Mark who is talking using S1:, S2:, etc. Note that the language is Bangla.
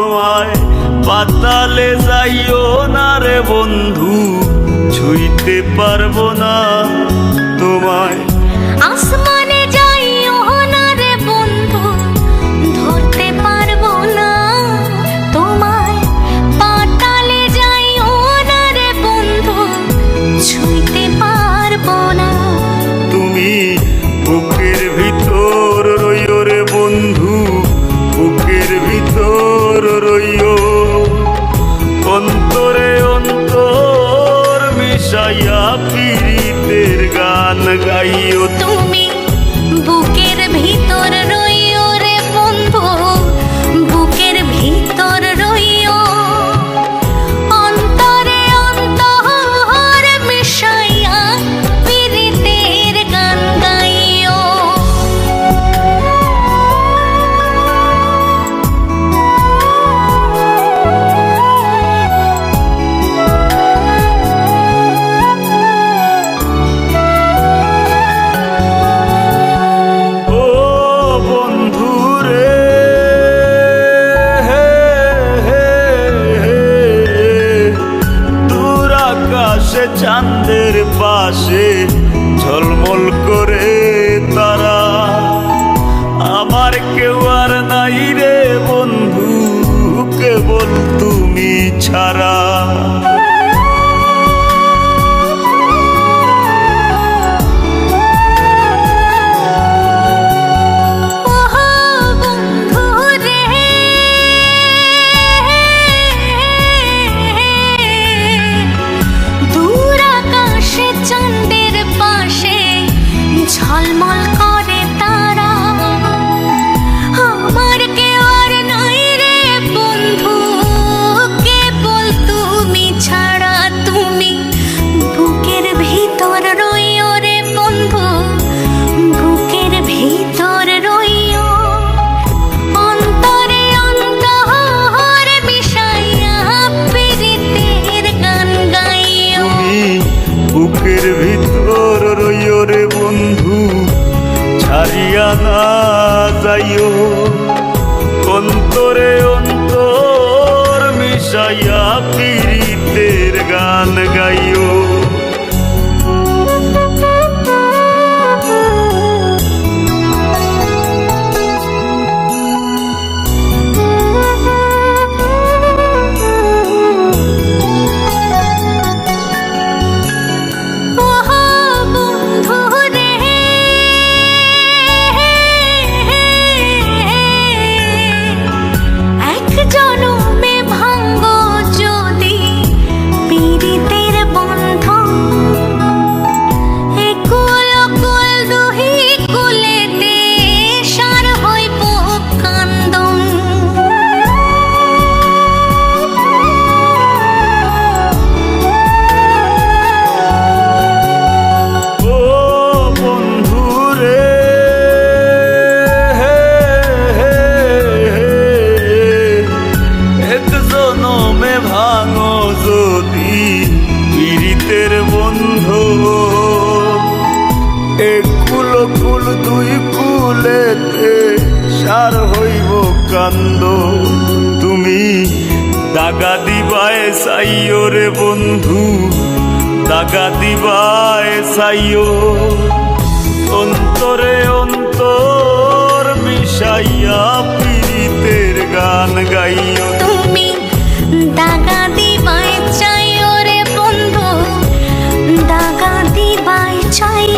S1: তোমায় পাতালে যাইও না রে বন্ধু, ছুঁইতে পারবো না তোমায়।
S2: আসমানে যাইও না রে বন্ধু, ধরতে পারবো না তোমায়। পাতালে যাইও না রে বন্ধু, ছুঁইতে পারবো না।
S1: তুমি বুকের ভিতর রইও রে বন্ধু, বুকের ভিতর রইও। অন্তরে অন্তর মিশাইয়া পীড়িতের গান গাইও।
S2: তুমি বুকের ভিতর রইও রে বন্ধু, বুকের ভিতর রইও। অন্তরে অন্তর মিশাইয়া পীড়িতের গান গাইও।
S1: চাঁদের পাশে ঝলমল করে তারা, আমার কেউ আর নাই রে বন্ধু, কেবল তুমি ছাড়া।
S2: চাঁদের পাশে ঝলমল করে তারা, আমার কেউ আর নাই রে বন্ধু, কেবল তুমি ছাড়া। তুমি বুকের ভিতর রইও রে বন্ধু, বুকের ভিতর রইও। অন্তরে অন্তর মিশাইয়া পীড়িতের গান গাইও।
S1: বুকের ভিতর রইও রে বন্ধু, ছাড়িয়া না যাইও। অন্তরে অন্তর মিশাইয়া পীড়িতের গান গাইও। ভাঙো যদি পীড়িতের বন্ধু, এক কুল কুল দুই কুলেতে সার হইব কান্দ। তুমি দাগা দিবায় চাইও রে বন্ধু, দাগা দিবায় চাইও। অন্তরে অন্তর মিশাইয়া পীড়িতের গান গাইও।
S2: তুমি দাগা দিবাই চাইও রে বন্ধু, দাগা দিবাই চাই।